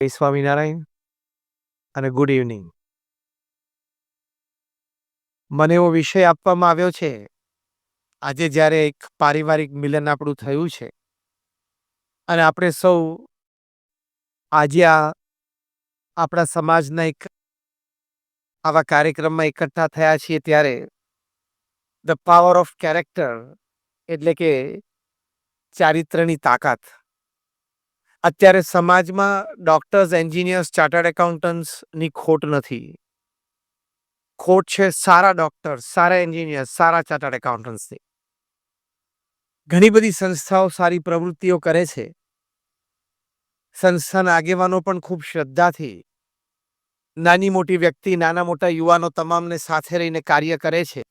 જય સ્વામિનારાયણ અને good evening. મને એવો વિષય આપવામાં આવ્યો છે. આજે જ્યારે એક પારિવારિક મિલન આપણું થયું છે અને આપણે સૌ આજે આપણા સમાજના એક આવા કાર્યક્રમમાં એકઠા થયા છીએ, ત્યારે ધ પાવર ઓફ કેરેક્ટર એટલે કે ચારિત્રની તાકાત. અત્યારે સમાજમાં ડોક્ટર્સ, એન્જિનિયર્સ, ચાર્ટર્ડ એકાઉન્ટન્ટ્સની ખોટ નથી. ખોટ છે સારા ડોક્ટર્સ, સારા એન્જિનિયર્સ, સારા ચાર્ટર્ડ એકાઉન્ટન્ટ્સની. ઘણી બધી સંસ્થાઓ સારી પ્રવૃત્તિઓ કરે છે. સંસ્થાના આગેવાનો પણ ખૂબ શ્રદ્ધાથી નાની મોટી વ્યક્તિ, નાના મોટા યુવાનો તમામને સાથે રહીને કાર્ય કરે છે.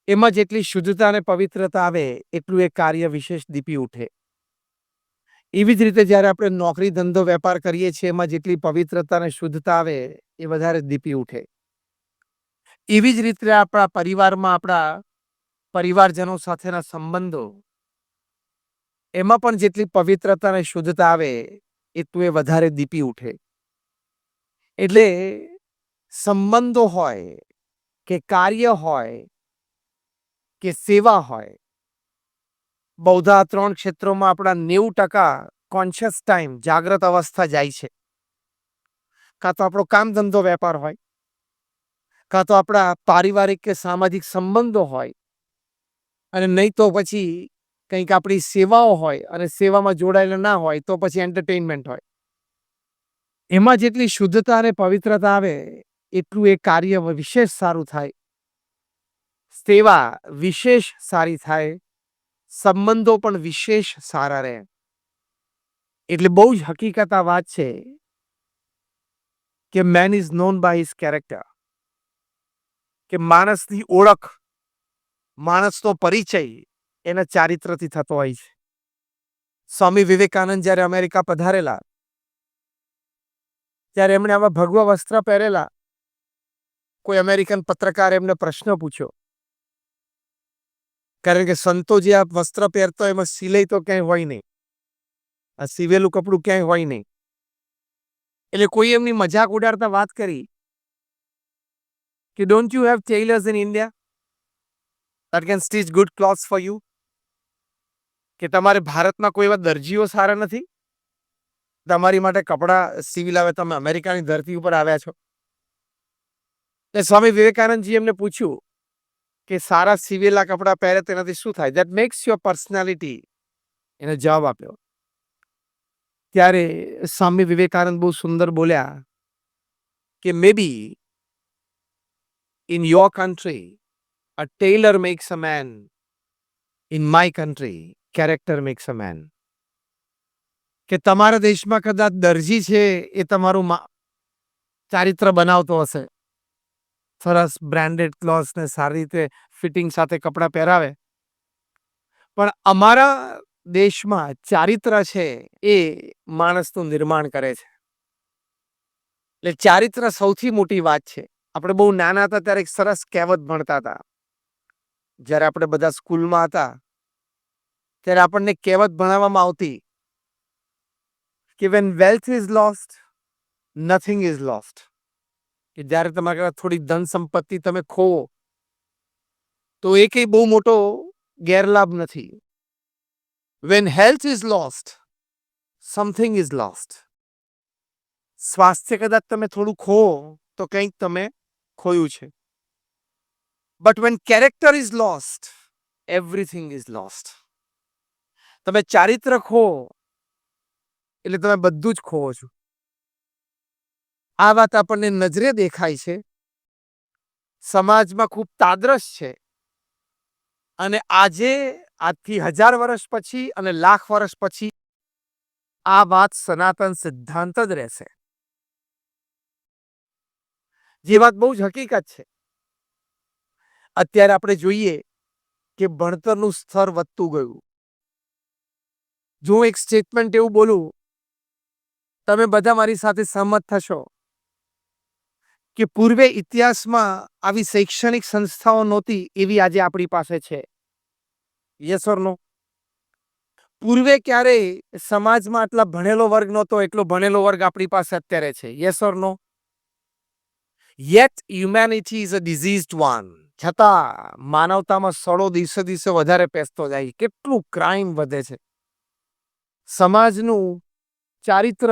એમાં જેટલી શુદ્ધતા અને પવિત્રતા આવે એટલું એ કાર્ય વિશેષ દીપી ઉઠે. એવી જ રીતે જ્યારે આપણે નોકરી, ધંધો, વેપાર કરીએ છીએ, એમાં જેટલી પવિત્રતા અને શુદ્ધતા આવે એ વધારે દીપી ઉઠે. એવી જ રીતે આપણા પરિવારમાં, આપણા પરિવારજનો સાથેના સંબંધો, એમાં પણ જેટલી પવિત્રતા અને શુદ્ધતા આવે એટલું એ વધારે દીપી ઉઠે. એટલે સંબંધો હોય કે કાર્ય હોય કે સેવા હોય, બૌદ્ધા 3 ક્ષેત્રોમાં આપણા 90% કોન્શિયસ ટાઈમ, જાગ્રત અવસ્થા જાય છે. કાં તો આપણો કામ, ધંધો, વેપાર હોય, કાં તો આપણા પારિવારિક કે સામાજિક સંબંધો હોય, અને નહીં તો પછી કંઈક આપણી સેવાઓ હોય, અને સેવામાં જોડાયેલા ના હોય તો પછી એન્ટરટેનમેન્ટ હોય. એમાં જેટલી શુદ્ધતા અને પવિત્રતા આવે એટલું એ કાર્ય વિશેષ સારું થાય, સેવા વિશેષ સારી થાય, સંબંધો પણ વિશેષ સારા રહે. એટલે બહુ જ હકીકત આ વાત છે કે man is known by his character, કે માણસની ઓળખ, માણસનો પરિચય એના ચારિત્રથી થતો હોય છે. સ્વામી વિવેકાનંદ જ્યારે અમેરિકા પધારેલા, ત્યારે એમણે આવા ભગવા વસ્ત્ર પહેરેલા. કોઈ અમેરિકન પત્રકાર એમને પ્રશ્ન પૂછ્યો, કારણ કે સંતો જે આ વસ્ત્ર પહેરતો એમાં સિલાઈ તો ક્યાંય હોય નહીં, આ સીવેલું કપડું ક્યાંય હોય નહીં. એટલે કોઈ એમની મજાક ઉડાડતા વાત કરી કે don't you have tailors in India that can stitch good clothes for you? કે તમારે ભારતમાં કોઈ એવા દરજીઓ સારા નથી તમારી માટે કપડાં સીવી લાવે? તમે અમેરિકાની ધરતી ઉપર આવ્યા છો. સ્વામી વિવેકાનંદજી એમને પૂછ્યું કે સારા સીવેલા કપડાં પહેરે તેનાથી શું થાય? That makes your personality. એને જવાબ આપ્યો. ત્યારે સ્વામી વિવેકાનંદ બહુ સુંદર બોલ્યા કે may be in your country a tailor makes a man. In my country, character makes a man. કે તમારા દેશમાં કદાચ દરજી છે એ તમારું ચારિત્ર બનાવતો હશે, સરસ બ્રાન્ડેડ ક્લોથ્સ ને સારી રીતે ફિટિંગ સાથે કપડાં પહેરાવે, પણ અમારા દેશમાં ચારિત્ર છે એ માણસનું નિર્માણ કરે છે. એટલે ચારિત્ર સૌથી મોટી વાત છે. આપણે બહુ નાના હતા ત્યારે એક સરસ કહેવત ભણતા હતા. જ્યારે આપણે બધા સ્કૂલમાં હતા ત્યારે આપણને કહેવત ભણાવવામાં આવતી કે when wealth is lost, nothing is lost. કે જ્યારે તમારા થોડી ધન સંપત્તિ તમે ખોવો તો એ કંઈ બહુ મોટો ગેરલાભ નથી. when health is lost, something is lost. સ્વાસ્થ્ય કદાચ તમે થોડું ખોવો તો કંઈક તમે ખોયું છે. but when character is lost, everything is lost. તમે ચારિત્ર ખો એટલે તમે બધું જ ખોવો છો. આ વાત આપણને નજરે દેખાય છે, સમાજમાં ખૂબ તાદ્રશ છે, અને આજે આજથી 1000 વર્ષ પછી અને લાખ વર્ષ પછી આ વાત સનાતન સિદ્ધાંત જ રહેશે. જે વાત બહુ જ હકીકત છે. અત્યારે આપણે જોઈએ કે ભણતરનું સ્તર વધતું ગયું. જો એક સ્ટેટમેન્ટ એવું બોલું, તમે બધા મારી સાથે સહમત થશો કે પૂર્વે ઇતિહાસમાં આવી શૈક્ષણિક સંસ્થાઓ નહોતી એવી આજે આપણી પાસે છે. યસ ઓર નો? પૂર્વે ક્યારેય સમાજમાં આટલા ભણેલો વર્ગ નહોતો, એટલો ભણેલો વર્ગ આપણી પાસે અત્યારે છે. Yes or no? Yet humanity is a diseased one. છતાં માનવતામાં સડો દિવસે દિવસે વધારે પેસતો જાય. કેટલું ક્રાઇમ વધે છે. સમાજનું ચારિત્ર,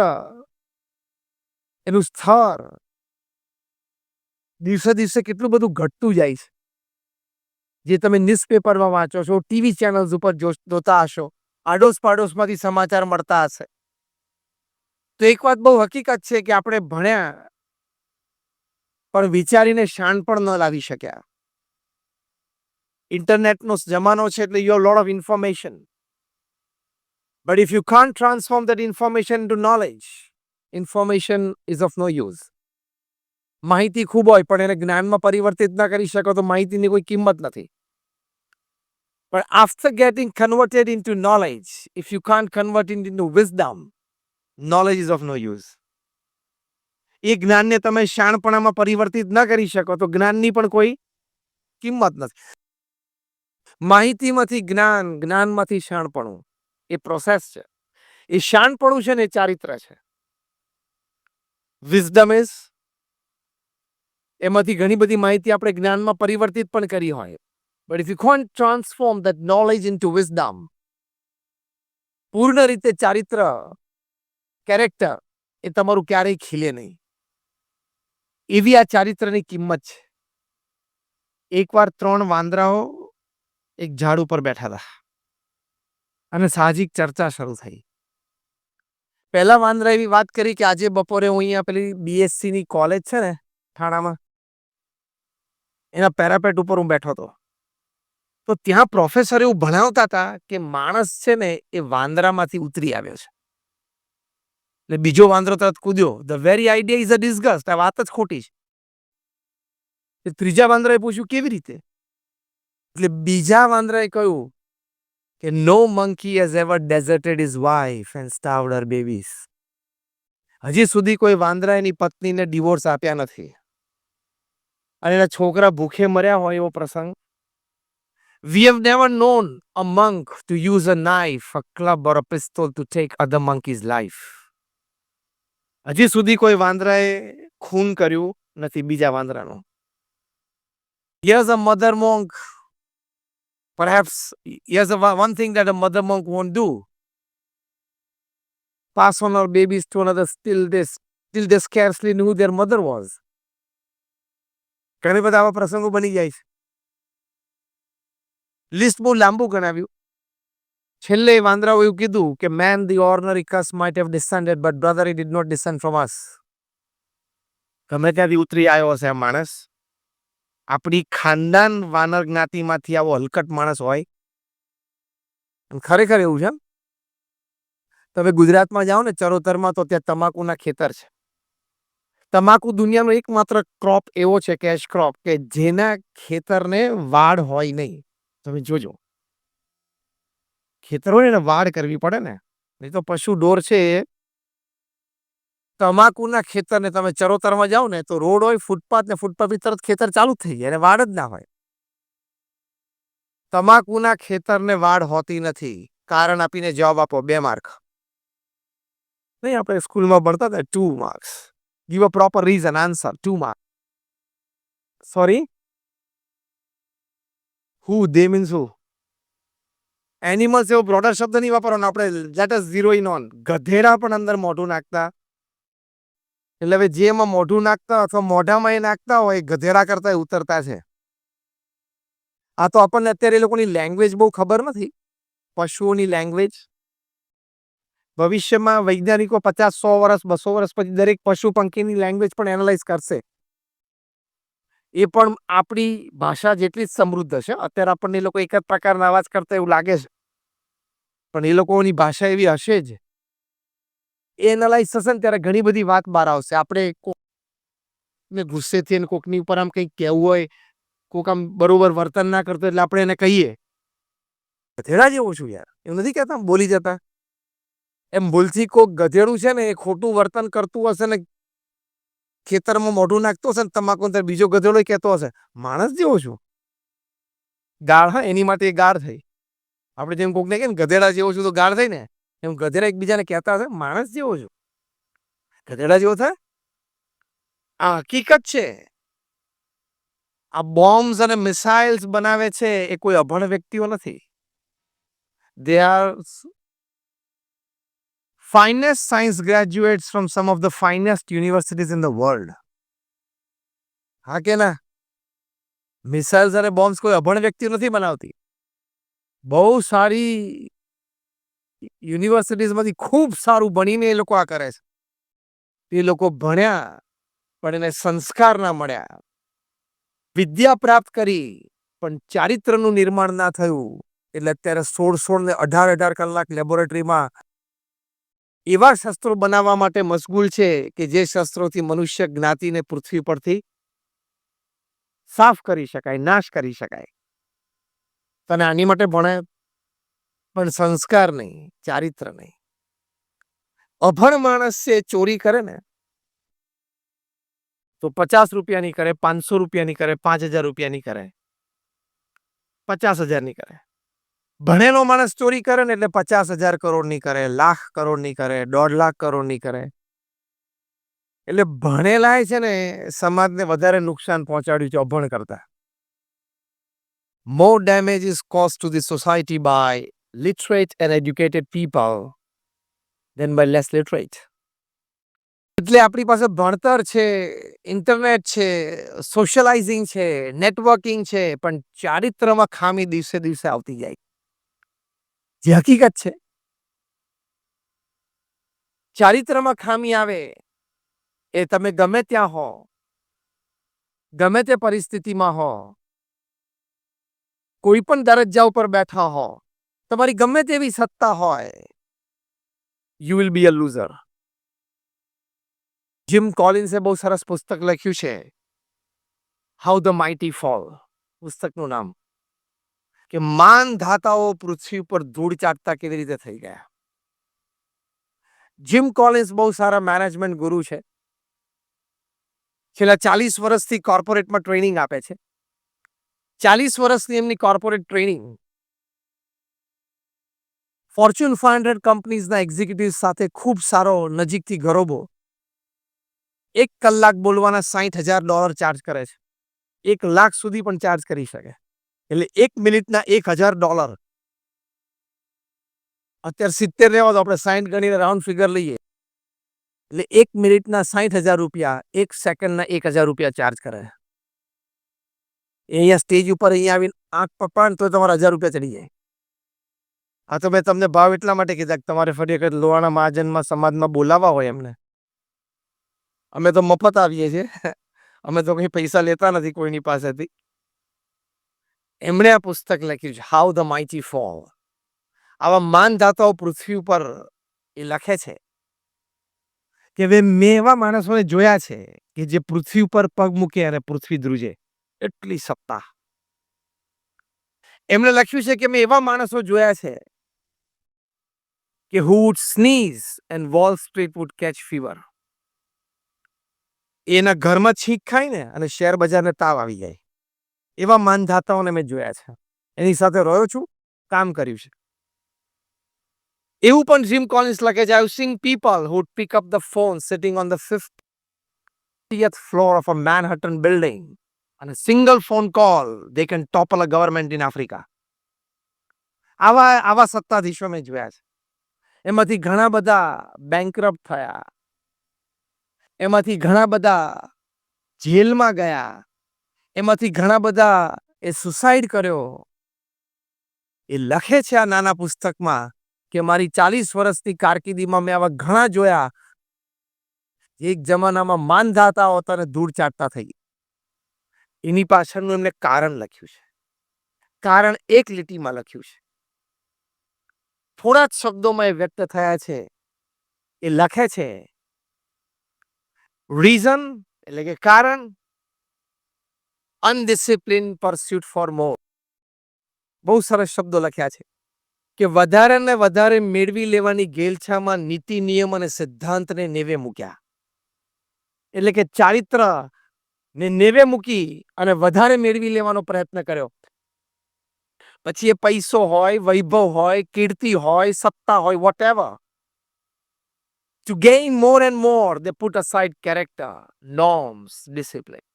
એનું સ્તર દિવસે દિવસે કેટલું બધું ઘટતું જાય છે. જે તમે ન્યૂઝપેપરમાં વાંચો છો, ટીવી ચેનલ્સ ઉપર જોતા હશો, આડોશ પાડોશમાંથી સમાચાર મળતા હશે. તો એક વાત બહુ હકીકત છે કે આપણે ભણ્યા પણ વિચારીને શાન પણ ન લાવી શક્યા. ઇન્ટરનેટનો જમાનો છે એટલે you have lot of information. But if you can't transform that information into knowledge, information is of no use. માહિતી ખૂબ હોય પણ એને જ્ઞાનમાં પરિવર્તિત ના કરી શકો તો માહિતીની કોઈ કિંમત નથી. But after getting converted into knowledge, if you can't convert it into wisdom, knowledge is of no use. એ જ્ઞાનને તમે શાણપણામાં પરિવર્તિત ન કરી શકો તો જ્ઞાનની પણ કોઈ કિંમત નથી. માહિતીમાંથી જ્ઞાન, જ્ઞાનમાંથી શાણપણું, એ પ્રોસેસ છે. એ શાણપણું છે ને એ ચારિત્ર છે. વિઝડમ ઇઝ, એમાંથી ઘણી બધી માહિતી આપણે જ્ઞાનમાં પરિવર્તિત પણ કરી હોય. But if you can't transform that knowledge into wisdom, પૂર્ણ રીતે ચારિત્ર, કેરેક્ટર, એ તમારું ક્યારેય ખીલે નહીં. એવી આ ચારિત્રની કિંમત છે. એકવાર 3 વાંદરાઓ એક ઝાડ ઉપર બેઠા હતા અને સાહજિક ચર્ચા શરૂ થઈ. પહેલા વાંદરા એવી વાત કરી કે આજે બપોરે હું અહીંયા પેલી BSc ની કોલેજ છે ને ઠાણામાં, એના પેરાપેટ ઉપર હું બેઠો હતો. તો ત્યાં પ્રોફેસર એવું ભણાવતા હતા કે માણસ છે ને એ વાંદરામાંથી ઉતરી આવ્યો છે. એટલે બીજો વાંદરો તરત કૂદ્યો. The very idea is a disgust. આ વાત જ ખોટી છે. ત્રીજા વાંદરાએ પૂછ્યું કેવી રીતે? એટલે બીજા વાંદરાએ કહ્યું કે no monkey has ever deserted his wife and starved her babies. હજી સુધી કોઈ વાંદરા એની પત્નીને ડિવોર્સ આપ્યા નથી અને એના છોકરા ભૂખે મર્યા હોય એવો પ્રસંગ. We have never known a monk to use a knife, a club or a pistol to take other monkey's life. હજી સુધી કોઈ વાંદરાએ ખૂન કર્યું નથી બીજા વાંદરાનું. Here's a mother monk. Perhaps here's one thing that a mother monk won't do. Pass on her babies to another till they scarcely knew who their mother was. ઘણી બધા આવા પ્રસંગો બની જાય છે. લિસ્ટ બહુ લાંબુ ગણાવ્યું. છેલ્લે વાંદરાઓ એવું કીધું કે man the ordinary cuss might have descended but brother he did not descend from us. ગમે ત્યાંથી ઉતરી આવ્યો હશે આ માણસ. આપણી ખાનદાન વાનર જ્ઞાતિમાંથી આવો હલકટ માણસ હોય? ખરેખર એવું છે. તમે ગુજરાતમાં જાઓ ને ચરોતરમાં તો ત્યાં તમાકુના ખેતર છે. તમાકુ દુનિયાનો એકમાત્ર ક્રોપ એવો છે, કેશ ક્રોપ, કે જેના ખેતરને વાડ હોય નહીં. તમે જોજો, ખેતર હોય ને વાડ કરવી પડે ને, નહીં તો પશુ ઢોર છે. તમાકુના ખેતરને તમે ચરોતરમાં જાઓ ને તો રોડ હોય, ફૂટપાથ, ને ફૂટપાથ તરત ખેતર ચાલુ થઈ જાય અને વાડ જ ના હોય. તમાકુના ખેતરને વાડ હોતી નથી. કારણ આપીને જવાબ આપો. 2 માર્ક. નહીં, આપણે સ્કૂલમાં ભણતા હતા 2 marks. Give a proper reason, answer. 2 mark. Sorry, who, they means who? Animals એવો બ્રોડર શબ્દ નહીં વાપરવાનો આપણે. Let us zero in on. ગધેડા પણ અંદર મોઢું નાખતા. એટલે હવે જે એમાં મોઢું નાખતા અથવા મોઢામાં એ નાખતા હોય ગધેડા કરતા ઉતરતા છે. આ તો આપણને અત્યારે એ લોકોની લેંગ્વેજ બહુ ખબર નથી, પશુઓની લેંગ્વેજ. ભવિષ્યમાં વૈજ્ઞાનિકો 50-100 વર્ષ 200 વર્ષ પછી દરેક પશુ પંખીની લેંગ્વેજ પણ એનાલાઇઝ કરશે. એ પણ આપણી ભાષા જેટલી જ સમૃદ્ધ છે. અત્યારે આપણને એ લોકો એક જ પ્રકારના અવાજ કરતા એવું લાગે છે, પણ એ લોકોની ભાષા એવી હશે જ. એ એનાલાઇઝ થશે ને ત્યારે ઘણી બધી વાત બહાર આવશે. આપણે કોકને ગુસ્સેથી અને કોકની ઉપર આમ કંઈક કહેવું હોય, કોક આમ બરોબર વર્તન ના કરતો એટલે આપણે એને કહીએ ગધેડા જેવો છું યાર, એવું નથી કહેતા બોલી જતા. એમ ભૂલથી કોક ગધેડું છે ને એ ખોટું વર્તન કરતું હશે ને ખેતરમાં મોઢું નાખતો હશે ને તમાકુ, બીજો ગધેડો કહેતો હશે માણસ જેવો છું. ગાળ. હા, એની માટે એ ગાળ થઈ. આપણે જેમ કોકને કે ગધેડા જેવો છું તો ગાળ થાય ને, એમ ગધેડા એકબીજાને કહેતા હશે માણસ જેવો છું, ગધેડા જેવો થાય. આ હકીકત છે. આ બોમ્બ્સ અને મિસાઇલ્સ બનાવે છે એ કોઈ અભણ વ્યક્તિઓ નથી. They are finest science graduates from some of the finest universities in the world. હા કે ના? મિસાઇલ્સ અને બોમ્બ્સ કોઈ અભણ વ્યક્તિ નથી બનાવતી. બહુ સારી યુનિવર્સિટીઝમાંથી ખૂબ સારું ભણીને એ લોકો આ કરે છે. એ લોકો ભણ્યા પણ એને સંસ્કાર ના મળ્યા, વિદ્યા પ્રાપ્ત કરી પણ ચારિત્રનું નિર્માણ ના થયું, એટલે અત્યારે 16 ને 18 કલાક લેબોરેટરીમાં એવા શસ્ત્રો બનાવવા માટે મશગુલ છે કે જે શસ્ત્રોથી મનુષ્ય જ્ઞાતિને પૃથ્વી પરથી સાફ કરી શકાય, નાશ કરી શકાય. તને આની માટે ભણે પણ સંસ્કાર નહીં, ચારિત્ર નહીં. અભણ માણસ છે ચોરી કરે ને તો 50 રૂપિયાની કરે, 500 રૂપિયાની કરે, 5000 રૂપિયાની કરે, 50,000ની કરે. ભણેલો માણસ ચોરી કરે ને એટલે 50,000 કરોડની કરે, લાખ કરોડની કરે, 1.5 લાખ કરોડની કરે. એટલે ભણેલાય છે ને સમાજને વધારે નુકસાન પહોંચાડ્યું છે અભણ કરતા. More damage is caused to the society by literate and educated people than by less literate. એટલે આપણી પાસે ભણતર છે, ઇન્ટરનેટ છે, સોશિયલાઇઝિંગ છે, નેટવર્કિંગ છે, પણ ચારિત્રમાં ખામી દિવસે દિવસે આવતી જાય. જે હકીકત છે, ચારિત્રમાં ખામી આવે એ તમે ગમે ત્યાં હો, ગમે તે પરિસ્થિતિમાં હો, કોઈ પણ દરજ્જા ઉપર બેઠા હો, તમારી ગમે તેવી સત્તા હોય, you will be a loser. Jim કોલિન્સે બહુ સરસ પુસ્તક લખ્યું છે, હાઉ ધ માઇટી ફોલ, પુસ્તકનું નામ, કે માનધાતાઓ પૃથ્વી પર ધૂળ ચાટતા કેવી રીતે થઈ ગયા. જીમ કોલિન્સ બહુ સારા મેનેજમેન્ટ ગુરુ છે. છેલ્લા 40 વર્ષથી કોર્પોરેટમાં ટ્રેનિંગ આપે છે. 40 વર્ષની એમની કોર્પોરેટ ટ્રેનિંગ ફોર્ચ્યુન 500 કંપનીઝના એક્ઝિક્યુટિવ સાથે ખૂબ સારો નજીકથી ગરોબો. 1 કલાક બોલવાના $60,000 ચાર્જ કરે છે. 1 લાખ સુધી પણ ચાર્જ કરી શકે. એટલે 1 મિનિટના $1,000. અત્યારે 70 લેવા તો આપણે 60 ગણીને રાઉન્ડ ફિગર લઈએ, એટલે 1 મિનિટના $60,000, 1 સેકન્ડના $1,000 ચાર્જ કરે. એ અહીંયા સ્ટેજ ઉપર અહીંયા આવીને આંખ પકડ તો તમારા $1,000 ચડી જાય. આ તો મેં તમને ભાવ એટલા માટે કીધા કે તમારે ફરી વખત લોહાણા મહાજનમાં સમાજમાં બોલાવવા હોય એમને. અમે તો મફત આવીએ છીએ, અમે તો કંઈ પૈસા લેતા નથી કોઈની પાસેથી. એમણે આ પુસ્તક લખ્યું છે, હાઉ ધ માઇટી ફોલ. આવા માનધાતાઓ પૃથ્વી ઉપર એ લખે છે કે મેં એવા માણસોને જોયા છે કે જે પૃથ્વી ઉપર પગ મૂકે અને પૃથ્વી ધ્રુજે, એટલી સત્તા. એમણે લખ્યું છે કે મેં એવા માણસો જોયા છે કે who would sneeze and Wall Street would catch fever. એના ઘરમાં છીંક ખાય ને અને શેર બજારને તાવ આવી જાય. એવા માનધાતાઓને મેં જોયા છે. એની સાથે રહ્યો છું, કામ કર્યું છે. એવું પણ જીમ કોલિન્સ લખે છે, I've seen people who would pick up the phone sitting on the 50th floor of a Manhattan building. And a single phone call, they can topple a government in Africa. આવા સત્તાધીશો મેં જોયા છે. એમાંથી ઘણા બધા બેન્કરપ્ટ થયા, એમાંથી ઘણા બધા જેલમાં ગયા, એમાંથી ઘણા બધા એ સુસાઇડ કર્યો. એ લખે છે આ નાના પુસ્તકમાં કે મારી 40 વર્ષની કારકિર્દીમાં મેં આવા ઘણા જોયા. એક જમાનામાં માનધાતાઓ હતા ધૂળ ચાટતા થઈ. એની પાછળનું એમને કારણ લખ્યું છે. કારણ એક લીટીમાં લખ્યું છે, થોડા જ શબ્દોમાં એ વ્યક્ત થયા છે. એ લખે છે, રીઝન એટલે કે કારણ, અનડિસિપ્લિન પરસ્યુટ ફોર મોર. બહુ સરસ શબ્દો લખ્યા છે કે વધારે ને વધારે મેળવી લેવાની ગેલછામાં નીતિ નિયમ અને સિદ્ધાંતને નેવે મૂક્યા. એટલે કે ચારિત્ર ને નેવે મૂકી અને વધારે મેળવી લેવાનો પ્રયત્ન કર્યો. પછી એ પૈસો હોય, વૈભવ હોય, કીર્તિ હોય, સત્તા હોય, whatever. To gain more and more, they put aside character, norms, discipline.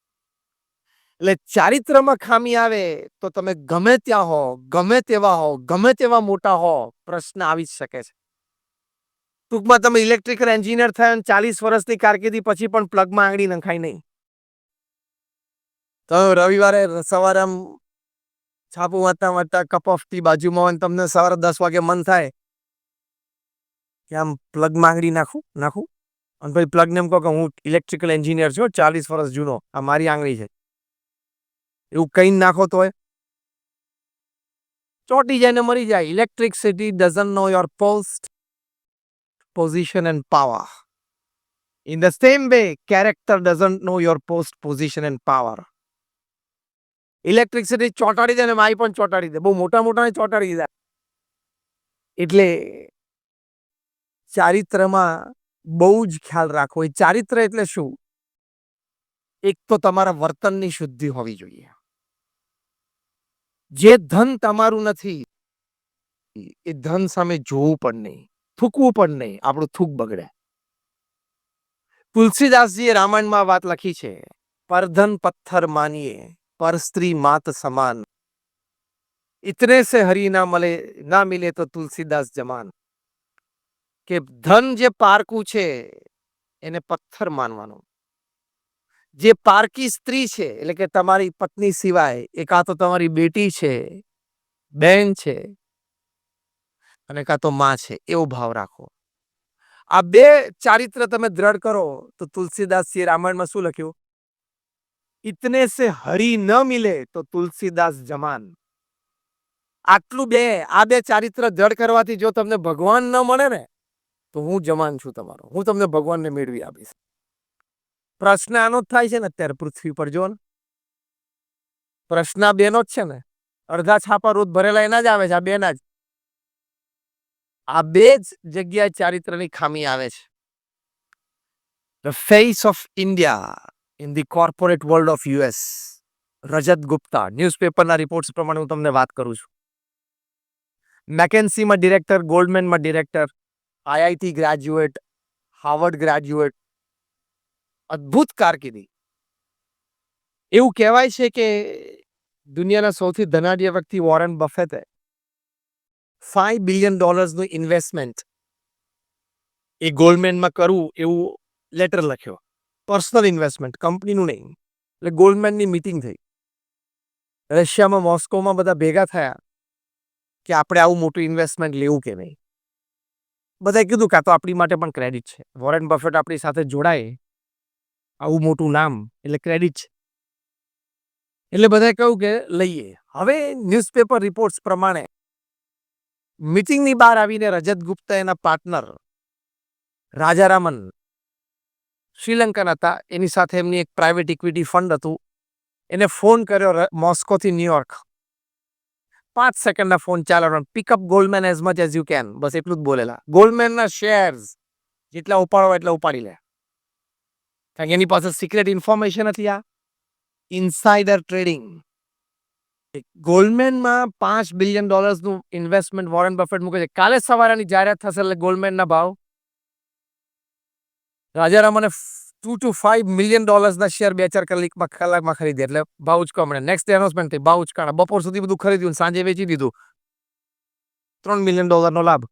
એટલે ચારિત્રમાં ખામી આવે તો તમે ગમે ત્યાં હો, ગમે તેવા હો, ગમે તેવા મોટા હો, પ્રશ્ન આવી જ શકે છે. ટૂંકમાં તમે ઇલેક્ટ્રિકલ એન્જિનિયર થયા અને 40 વર્ષની કારકિર્દી પછી પણ પ્લગમાં આંગળી નખાય નહીં. તો રવિવારે સવારે આમ છાપું વાંચતા વાંચતા કપ ઓફ ટી બાજુમાં હોય, તમને સવારે 10 વાગે મન થાય કે આમ પ્લગમાં આંગળી નાખું અને પછી પ્લગને એમ કહો કે હું ઇલેક્ટ્રિકલ એન્જિનિયર છું, 40 વર્ષ જૂનો, આ મારી આંગળી છે, એવું કઈ નાખો તો ચોટી જાય ને મરી જાય. Electricity doesn't know your post, position and power. In the same way, character doesn't know your post, position and power. Electricity ચોંટાડી દે ને માઈ પણ ચોંટાડી દે, બહુ મોટા મોટાને ચોંટાડી દે. એટલે ચારિત્રમાં બહુ જ ખ્યાલ રાખવો. એ ચારિત્ર એટલે શું? એક તો તમારા વર્તનની શુદ્ધિ હોવી જોઈએ. જે ધન તમારું નથી એ ધન સામે જોવું પણ નહીં, થૂકવું પણ નહીં, આપણું થૂક બગડે. તુલસીદાસજીએ રામાયણમાં વાત લખી છે, પરધન પથ્થર માનીએ, પર સ્ત્રી માત સમાન, ઇતને સે હરી ના મિલે તો તુલસીદાસ જમાન. કે ધન જે પારકું છે એને પથ્થર માનવાનું. જે પારકી સ્ત્રી છે એટલે કે તમારી પત્ની સિવાય એ કાં તો તમારી બેટી છે, બેન છે અને કાં તો માં છે, એવો ભાવ રાખો. આ બે ચારિત્ર તમે દ્રઢ કરો તો તુલસીદાસજીએ રામાયણમાં શું લખ્યું? ઇતને સે હરી ન મિલે તો તુલસીદાસ જમાન. આ બે ચારિત્ર દ્રઢ કરવાથી જો તમને ભગવાન ન મળે ને તો હું જમાન છું તમારો, હું તમને ભગવાનને મેળવી આપીશ. પ્રશ્ન આનો જ થાય છે ને અત્યારે પૃથ્વી પર. જો ને પ્રશ્ન બેનો જ છે ને, અડધા છાપા રોજ ભરેલા એના જ આવે છે, આ બેના જ. આ બે જ જગ્યાએ ચારિત્રની ખામી આવે છે. The face of India in the corporate world of US, Rajat Gupta. ન્યૂઝપેપરના રિપોર્ટ્સ પ્રમાણે હું તમને વાત કરું છું. મેકેન્સીમાં ડિરેક્ટર, ગોલ્ડમેનમાં director, IIT graduate, Harvard graduate, અદ્ભુત કારકિર્દી. એવું કહેવાય છે કે દુનિયાના સૌથી ધનાઢ્ય વ્યક્તિ વોરેન બફેટે $5 બિલિયન નું ઇન્વેસ્ટમેન્ટ એ ગોલ્ડમેનમાં કરવું એવું લેટર લખ્યો. પર્સનલ ઇન્વેસ્ટમેન્ટ, કંપનીનું નહીં. એટલે ગોલ્ડમેનની મીટિંગ થઈ રશિયામાં, મોસ્કોમાં. બધા ભેગા થયા કે આપણે આવું મોટું ઇન્વેસ્ટમેન્ટ લેવું કે નહીં. બધાએ કીધું કાં તો આપણી માટે પણ ક્રેડિટ છે, વોરેન બફેટ આપણી સાથે જોડાય, આવું મોટું નામ એટલે ક્રેડિટ છે. એટલે બધાએ કહ્યું કે લઈએ. હવે ન્યૂઝપેપર રિપોર્ટ્સ પ્રમાણે મીટિંગની બહાર આવીને રજત ગુપ્તા એના પાર્ટનર રાજારામન શ્રીલંકન હતા, એની સાથે એમની એક પ્રાઇવેટ ઇક્વિટી ફંડ હતું, એને ફોન કર્યો મોસ્કોથી ન્યુયોર્ક. 5 સેકન્ડના ફોન ચાલવાનો. Pick up Goldman as much as you can, બસ એટલું જ બોલેલા. ગોલ્ડમેનના શેર્સ જેટલા ઉપાડો એટલા ઉપાડી લે, કારણ કે એની પાસે સિક્રેટ ઇન્ફોર્મેશન હતી. આ ઇનસાઇડર ટ્રેડિંગ. ગોલ્ડમેનમાં $5 બિલિયન નું ઇન્વેસ્ટમેન્ટ વોરેન બફેટ મૂકે છે. કાલે સવારેની જાહેરાત થશે એટલે ગોલ્ડમેનના ભાવ રાજારામને $2 to $5 મિલિયન ના શેર 2-4 કલાકમાં ખરીદે, એટલે ભાવ ઉચકો મળે. નેક્સ્ટ ડે એનાઉન્સમેન્ટ થઈ, ભાવ ઉચકાણા. બપોર સુધી બધું ખરીદ્યું, સાંજે વેચી દીધું. $3 મિલિયન નો લાભ,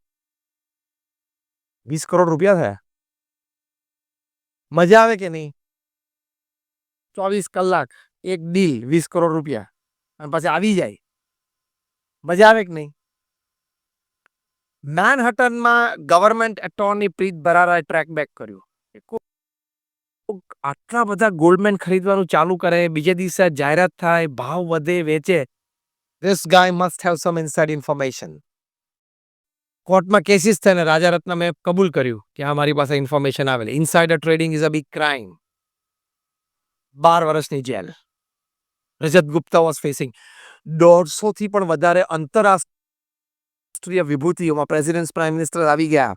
20 કરોડ રૂપિયા થયા. મજા આવે કે નહીં? 24 કલાક એક ડીલ, 20 કરોડ રૂપિયા, અને પછી આવી જાય. મજા આવે કે નહીં? મેનહટનમાં ગવર્મેન્ટ એટોર્ની પ્રીત બરારાએ ટ્રેક બેક કર્યું. આટલા બધા ગોલ્ડમેન ખરીદવાનું ચાલુ કરે, બીજે દિવસે જાહેરાત થાય, ભાવ વધે, વેચે. This guy must have some inside information. કોર્ટમાં કેસીસ થઈને રાજા રત્નમે કબૂલ કર્યું કે આ મારી પાસે ઇન્ફોર્મેશન આવેલી. Insider trading is a big crime. 12 વર્ષની જેલ. રજત ગુપ્તા વોઝ ફેસિંગ 150 થી પણ વધારે આંતરરાષ્ટ્રીય વિભૂતિઓમાં પ્રેસિડેન્ટ, પ્રાઇમ મિનિસ્ટર આવી ગયા.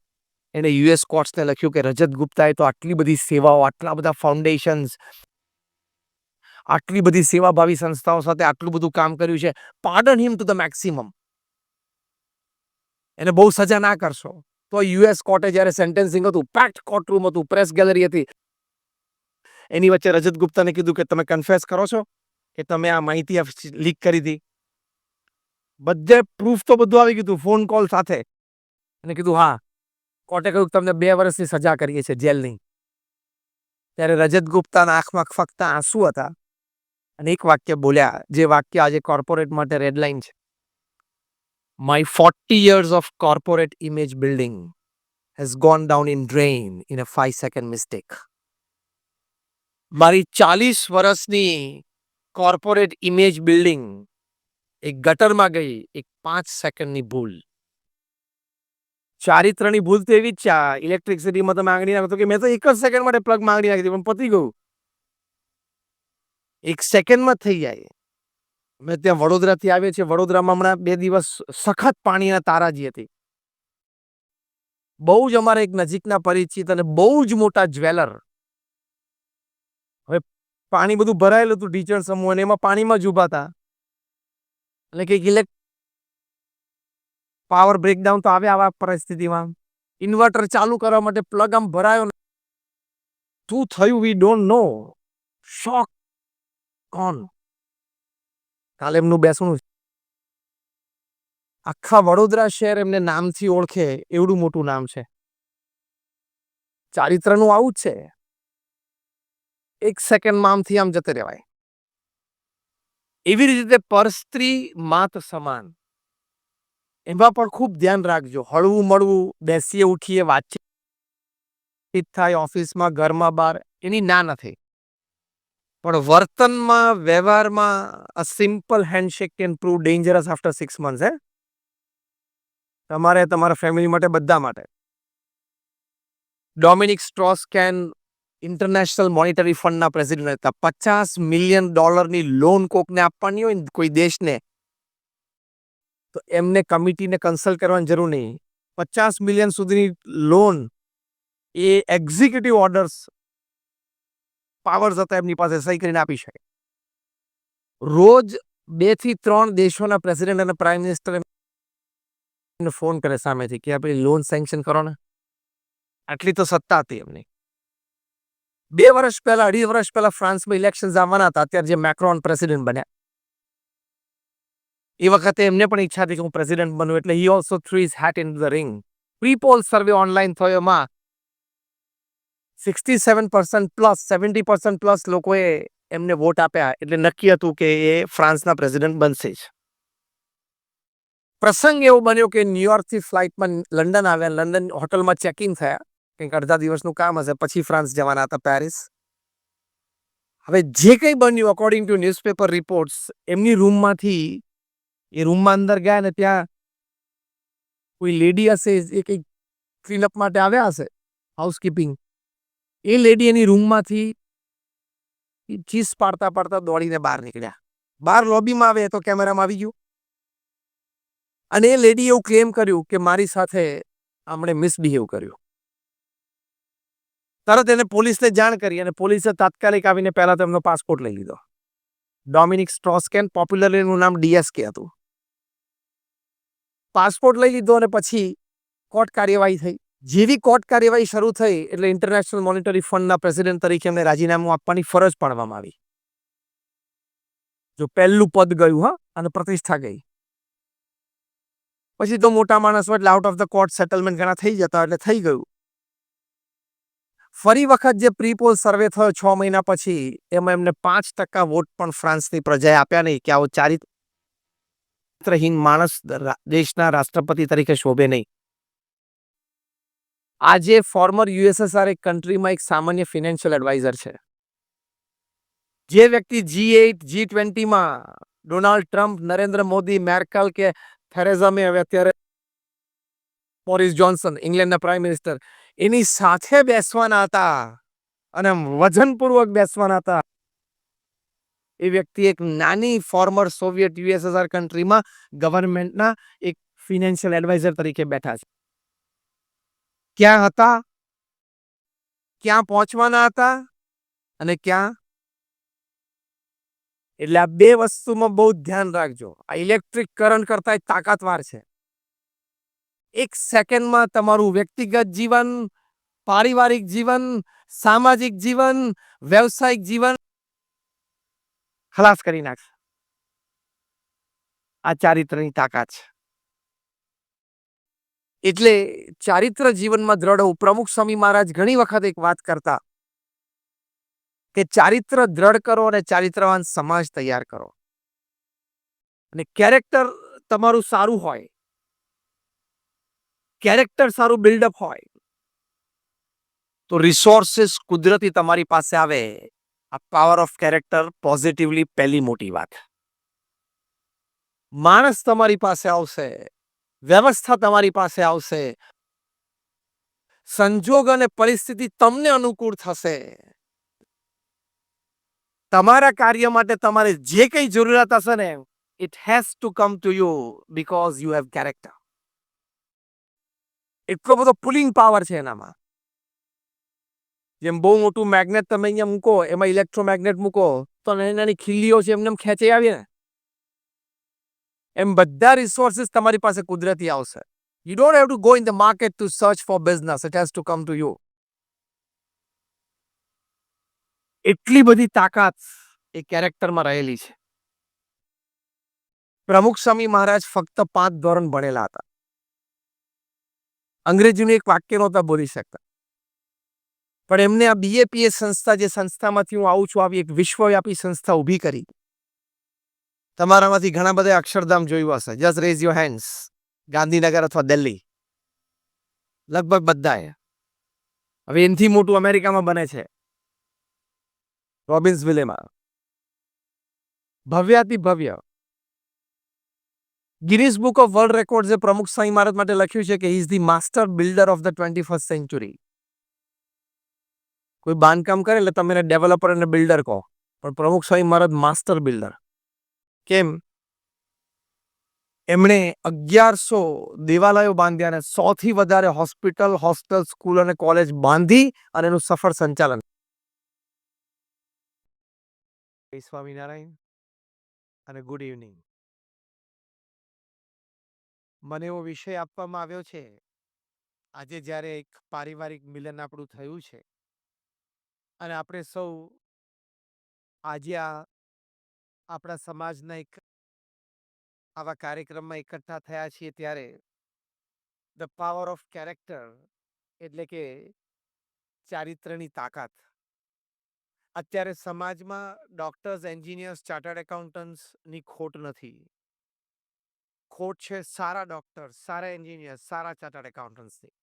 એને US કોર્ટ્સને લખ્યું કે રજત ગુપ્તાએ તો આટલી બધી સેવાઓ, આટલા બધા ફાઉન્ડેશન્સ, આટલી બધી સેવાભાવી સંસ્થાઓ સાથે આટલું બધું કામ કર્યું છે. Pardon him to the maximum. એને બહુ સજા ના કરશો. તો યુએસ કોર્ટે જ્યારે સેન્ટેન્સિંગ હતું, પેક્ડ કોર્ટરૂમ હતું, પ્રેસ ગેલેરી હતી, એની વચ્ચે રજત ગુપ્તાને કીધું કે તમે કન્ફેસ કરો છો કે તમે આ માહિતી લીક કરી હતી? બધે પ્રૂફ તો બધું આવી ગયું, ફોન કોલ સાથે. અને કીધું હા. કોર્ટે કહ્યું તમને 2 વર્ષની સજા કરીએ છીએ જેલની. ત્યારે રજત ગુપ્તાના આંખમાં ફક્ત આંસુ હતા અને એક વાક્ય બોલ્યા, જે વાક્ય આજે કોર્પોરેટ માટે રેડલાઇન છે. My 40 years of corporate image building has gone down in drain in a 5-second mistake. મારી 40 વર્ષની કોર્પોરેટ ઇમેજ બિલ્ડિંગ એક ગટરમાં ગઈ એક 5 સેકન્ડની ભૂલ. ચારિત્રની ભૂલ તો એવી જ છે. ઇલેક્ટ્રિસિટીમાં તમે આંગળી નાખો કે મેં તો 1 જ સેકન્ડ માટે પ્લગ આંગળી નાખી હતી, પણ પતી ગયું. 1 સેકન્ડમાં થઈ જાય. અમે ત્યાં વડોદરાથી આવીએ છીએ. વડોદરામાં હમણાં 2 દિવસ સખત પાણીના તારાજી હતી. બહુ જ અમારા એક નજીકના પરિચિત અને બહુ જ મોટા જ્વેલર. હવે પાણી બધું ભરાયેલું હતું ટીચર સમૂહ, અને એમાં પાણીમાં જ ઊભા હતા. એટલે કંઈક પાવર બ્રેકડાઉન તો આવે આવા પરિસ્થિતિમાં. ઇન્વર્ટર ચાલુ કરવા માટે પ્લગ આમ ભરાયો, શું થયું we don't know. Shock on. કાલે એમનું બેસણું. આખા વડોદરા શહેર એમને નામથી ઓળખે એવડું મોટું નામ છે. ચારિત્રનું આવું જ છે. 1 સેકન્ડમાં આમથી આમ જતે રહેવાય. એવી રીતે પરસ્ત્રી માત સમાન. એમાં પણ ખૂબ ધ્યાન રાખજો. હળવું મળવું, બેસીએ ઉઠીએ, વાતચીત થાય ઓફિસમાં, ઘરમાં, બહાર, એની ના નથી. પણ વર્તનમાં, વ્યવહારમાં a simple handshake can prove dangerous after 6 months. તમારે, તમારા ફેમિલી માટે, બધા માટે. Dominic Strauss-can international monetary ફંડના president હતા. $50 મિલિયન લોન કોકને આપવાની હોય ને કોઈ દેશને, તો એમને કમિટીને કન્સલ્ટ કરવાની જરૂર નહીં. 50 મિલિયન સુધીની લોન એ એક્ઝિક્યુટિવ ઓર્ડર્સ પાવર્સ હતા એમની પાસે, સહી કરીને આપી શકે. રોજ 2 થી 3 દેશોના પ્રેસિડેન્ટ અને પ્રાઇમ મિનિસ્ટર ફોન કરે સામેથી કે આપણે લોન સેન્કશન કરો ને. આટલી તો સત્તા હતી એમની. 2 વર્ષ પહેલા, 2.5 વર્ષ પહેલા ફ્રાન્સમાં ઇલેક્શન આવવાના હતા. અત્યારે જે મેક્રોન પ્રેસિડેન્ટ બન્યા, એ વખતે એમને પણ ઈચ્છા હતી કે હું પ્રેસિડેન્ટ બનું, એટલે he also threw his hat in the ring. Pre poll survey online થયો, એમાં 67% પ્લસ 70% પ્લસ લોકોએ એમને વોટ આપ્યા, એટલે નક્કી હતું કે એ ફ્રાન્સના પ્રેસિડેન્ટ બનશે જ. પ્રસંગ એવો બન્યો કે ન્યુયોર્કથી ફ્લાઇટમાં લંડન આવ્યા. લંડન હોટલમાં ચેકિંગ થયા, કંઈક અડધા દિવસનું કામ હશે, પછી ફ્રાન્સ જવાના હતા, પેરિસ. હવે જે કંઈ બન્યું અકોર્ડિંગ ટુ ન્યૂઝપેપર રિપોર્ટ્સ, એમની રૂમમાંથી એ રૂમમાં અંદર ગયા ને ત્યાં કોઈ લેડી હશે, એ કંઈક ક્લીનઅપ માટે આવ્યા હશે, હાઉસકીપિંગ. એ લેડી એની રૂમમાંથી ચીસ પાડતા પાડતા દોડીને બહાર નીકળ્યા. બહાર લોબીમાં આવે તો કેમેરામાં આવી ગયું. અને એ લેડી એવું ક્લેમ કર્યું કે મારી સાથે આમણે મિસબિહેવ કર્યું. તરત એને પોલીસને જાણ કરી અને પોલીસે તાત્કાલિક આવીને પહેલા તો એમનો પાસપોર્ટ લઈ લીધો. ડોમિનિક સ્ટ્રોસ-કેન, પોપ્યુલરલી એનું નામ ડીએસકે હતું. પાસપોર્ટ લઈ લીધો અને પછી કોર્ટ કાર્યવાહી થઈ. જેવી કોર્ટ કાર્યવાહી શરૂ થઈ એટલે ઇન્ટરનેશનલ મોનિટરી ફંડના પ્રેસિડેન્ટ તરીકે એમને રાજીનામું આપવાની ફરજ પાડવામાં આવી. જો પહેલું પદ ગયું, હા, અને પ્રતિષ્ઠા ગઈ. પછી તો મોટા માણસ એટલે out of the court settlement ઘણા થઈ જતા, એટલે થઈ ગયું. ફરી વખત જે પ્રી-પોલ સર્વે થયો 6 મહિના પછી, એમાં એમને 5% વોટ પણ ફ્રાન્સની પ્રજાએ આપ્યા નહીં કે આવો ચારિત્રહીન માણસ દેશના રાષ્ટ્રપતિ તરીકે શોભે નહીં. આજે ફોર્મર યુએસએસઆર એક કન્ટ્રીમાં એક સામાન્ય ફિનાન્શિયલ એડવાઇઝર છે. જે વ્યક્તિ G8, G20માં Donald Trump, Narendra Modi, Merkel કે થેરેઝા મે, હવે અત્યારે બોરિસ જોન્સન, ઇંગ્લેન્ડના પ્રાઇમ મિનિસ્ટર, એની સાથે બેસવાના હતા અને વજનપૂર્વક બેસવાના હતા. એ વ્યક્તિ એક નાની ફોર્મર સોવિયત યુએસએસઆર કન્ટ્રીમાં ગવર્નમેન્ટના એક ફિનાન્શિયલ એડવાઇઝર તરીકે બેઠા છે. ક્યાં હતા, ક્યાં પહોંચવાના હતા અને ક્યાં. એટલે આ 2 વસ્તુમાં બહુ ધ્યાન રાખજો. આ ઇલેક્ટ્રિક કરંટ કરતા તાકાતવાર છે. એક સેકન્ડમાં તમારું વ્યક્તિગત જીવન, પારિવારિક જીવન, સામાજિક જીવન, વ્યવસાયિક જીવન ખલાસ કરી નાખશે. આ ચારિત્રની તાકાત છે. એટલે ચારિત્ર જીવનમાં દ્રઢ હોવું. પ્રમુખ સ્વામી મહારાજ ઘણી વખત એક વાત કરતા કે ચારિત્ર દ્રઢ કરો અને ચારિત્રવાન સમાજ તૈયાર કરો. અને કેરેક્ટર તમારું સારું હોય, કેરેક્ટર સારું બિલ્ડઅપ હોય, તો રિસોર્સિસ કુદરતી તમારી પાસે આવે. આ પાવર ઓફ કેરેક્ટર પોઝિટિવલી પહેલી મોટી વાત. માણસ તમારી પાસે આવશે, વ્યવસ્થા તમારી પાસે આવશે, સંજોગ અને પરિસ્થિતિ તમને અનુકૂળ થશે. તમારા કાર્ય માટે તમારે જે કંઈ જરૂરિયાત હશે ને, it has to come to you because you have character. એટલો બધો પુલિંગ પાવર છે એનામાં. જેમ બહુ મોટું મેગ્નેટ તમે અહીંયા મૂકો, એમાં ઇલેક્ટ્રોમેગ્નેટ મૂકો, તો નાની નાની ખીલીઓ છે એમને ખેંચાઈ આવીએ ને, એમ બધા રિસોર્સિસ તમારી પાસે કુદરતી આવશે. You don't have to go in the market to search for business. It has to come to you. એટલી બધી તાકાત એ કેરેક્ટરમાં રહેલી છે. પ્રમુખ સ્વામી મહારાજ ફક્ત 5 ધોરણ ભણેલા હતા. અંગ્રેજીનું એક વાક્ય નહોતા બોલી શકતા. પણ એમને આ બીએપીએસ સંસ્થા, જે સંસ્થામાંથી હું આવું છું, આવી એક વિશ્વવ્યાપી સંસ્થા ઊભી કરી. તમારામાંથી ઘણા બધા અક્ષરધામ જોયું હશે. Just rays your hands. Gandhinagar અથવા દિલ્હી, લગભગ બધાએ. હવે એનથી મોટું અમેરિકામાં બને છે, રોબિન્સવિલેમાં. ભવ્યાતિ ભવ્ય. ગિનિસ બુક ઓફ વર્લ્ડ રેકોર્ડ્સે પ્રમુખ સ્વામી મહારાજ માટે લખ્યું છે કે he is the master builder of the 21st century. કોઈ બાંધકામ કરે એટલે તમે ડેવલપર અને બિલ્ડર કહો, પણ પ્રમુખ સ્વામી મહારાજ માસ્ટર બિલ્ડર. કેમ? એમણે 1100 દેવાલયો બાંધ્યા અને 100 થી વધારે હોસ્પિટલ, હોસ્ટેલ, સ્કૂલ અને કોલેજ બાંધી અને એનું સફળ સંચાલન. સ્વામિનારાયણ અને ગુડ ઇવનિંગ. મને એવો વિષય આપવામાં આવ્યો છે આજે, જ્યારે એક પારિવારિક મિલન આપણું થયું છે અને આપણે સૌ આજે આપણા સમાજના એક આવા કાર્યક્રમમાં એકઠા થયા છીએ, ત્યારે ધ પાવર ઓફ કેરેક્ટર એટલે કે ચારિત્રની તાકાત. અત્યારે સમાજમાં ડોક્ટર્સ, એન્જિનિયર્સ, ચાર્ટર્ડ એકાઉન્ટન્ટ્સની ખોટ નથી. ખોટ છે સારા ડોક્ટર્સ, સારા એન્જિનિયર્સ, સારા ચાર્ટર્ડ એકાઉન્ટન્ટ્સની.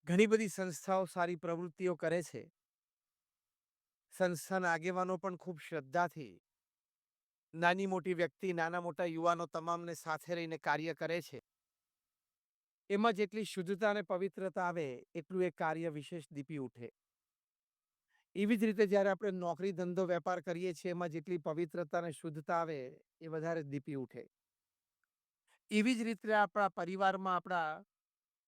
ઘણી બધી સંસ્થાઓ સારી પ્રવૃત્તિઓ કરે છે. સંસ્થાના આગેવાનો પણ ખૂબ શ્રદ્ધાથી નાની મોટી વ્યક્તિ, નાના મોટા યુવાનો તમામને સાથે રહીને કાર્ય કરે છે. એમાં જેટલી શુદ્ધતા અને પવિત્રતા આવે, એટલું એ કાર્ય વિશેષ દીપી ઉઠે. એવી જ રીતે જ્યારે આપણે નોકરી, ધંધો, વેપાર કરીએ છીએ, એમાં જેટલી પવિત્રતા અને શુદ્ધતા આવે, એ વધારે દીપી ઉઠે. એવી જ રીતે આપણા પરિવારમાં, આપણા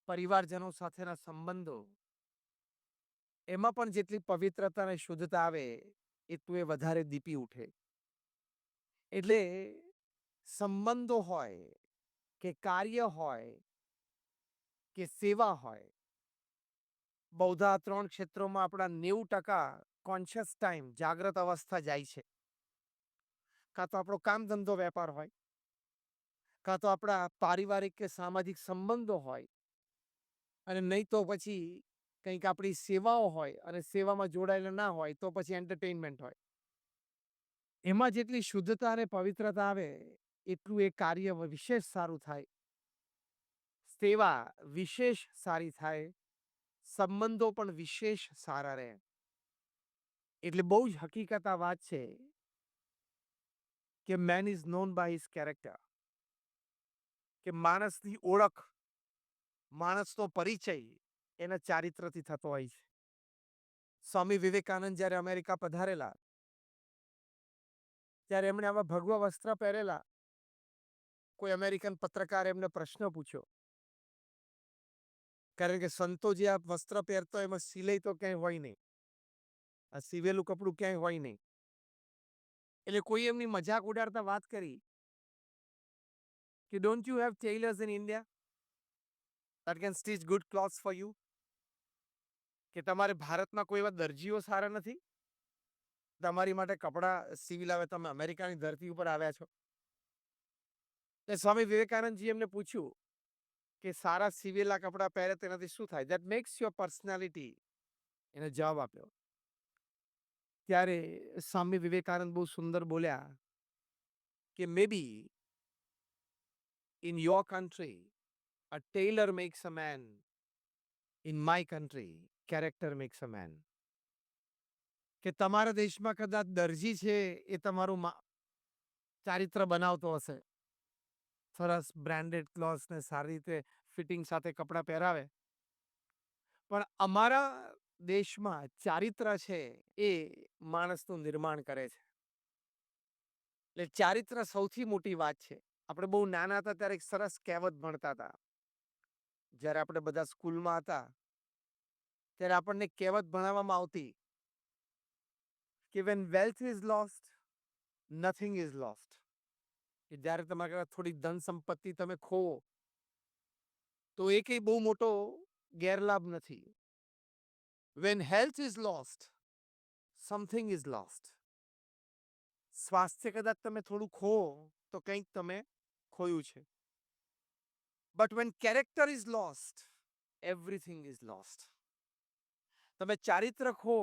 પરિવારજનો સાથેના સંબંધો, એમાં પણ જેટલી પવિત્રતા અને શુદ્ધતા આવે, એટલું એ વધારે દીપી ઉઠે. એટલે સંબંધો હોય કે કાર્ય હોય કે સેવા હોય, બૌદ્ધા 3 ક્ષેત્રોમાં આપણા 90% કોન્શિયસ ટાઈમ, જાગ્રત અવસ્થા જાય છે. કાં તો આપણો કામ, ધંધો, વેપાર હોય, કાં તો આપણા પારિવારિક કે સામાજિક સંબંધો હોય, અને નહીં તો પછી કંઈક આપણી સેવાઓ હોય, અને સેવામાં જોડાયેલા ના હોય તો પછી એન્ટરટેનમેન્ટ હોય. એમાં જેટલી શુદ્ધતા અને પવિત્રતા આવે, એટલું એ કાર્ય વિશેષ સારું થાય, સેવા વિશેષ સારી થાય, સંબંધો પણ વિશેષ સારા રહે. એટલે બહુ જ હકીકત આ વાત છે કે man is known by his character. કે માણસની ઓળખ, માણસનો પરિચય એના ચારિત્રથી થતો હોય છે. સ્વામી વિવેકાનંદ જ્યારે અમેરિકા પધારેલા, ત્યારે એમણે આવા ભગવા વસ્ત્ર પહેરેલા. કોઈ અમેરિકન પત્રકાર એમને પ્રશ્ન પૂછ્યો, કારણ કે સંતો જે આ વસ્ત્ર પહેરતો, એમાં સિલાઈ તો ક્યાંય હોય નહીં, આ સીવેલું કપડું ક્યાંય હોય નહીં. એટલે કોઈ એમની મજાક ઉડાડતા વાત કરી કે don't you have tailors in India? that can stitch good clothes for you? કે તમારે ભારતમાં કોઈ એવા દરજીઓ સારા નથી તમારી માટે કપડાં સીવી લાવે? તમે અમેરિકાની ધરતી ઉપર આવ્યા છો. એટલે સ્વામી વિવેકાનંદજી એમને પૂછ્યું કે સારા સીવેલા કપડાં પહેરે તેનાથી શું થાય? That makes your personality. એને જવાબ આપ્યો. ત્યારે સ્વામી વિવેકાનંદ બહુ સુંદર બોલ્યા કે may be in your country a tailor makes a man. In my country, character makes a man. કે તમારા દેશમાં કદાચ દરજી છે એ તમારું ચારિત્ર બનાવતો હશે. સરસ બ્રાન્ડેડ ક્લોથ્સ ને સારી રીતે ફિટિંગ સાથે કપડાં પહેરાવે. પણ અમારા દેશમાં ચારિત્ર છે એ માણસનું નિર્માણ કરે છે. એટલે ચારિત્ર સૌથી મોટી વાત છે. આપણે બહુ નાના હતા ત્યારે એક સરસ કહેવત ભણતા હતા. જ્યારે આપણે બધા સ્કૂલમાં હતા ત્યારે આપણને કહેવત ભણાવવામાં આવતી કે when wealth is lost, nothing is lost. કે જ્યારે તમારા થોડી ધન સંપત્તિ તમે ખોવો તો એ કંઈ બહુ મોટો ગેરલાભ નથી. when health is lost, something is lost. સ્વાસ્થ્ય કદાચ તમે થોડું ખોવો તો કંઈક તમે ખોયું છે. but when character is lost, everything is lost. તમે ચારિત્ર ખો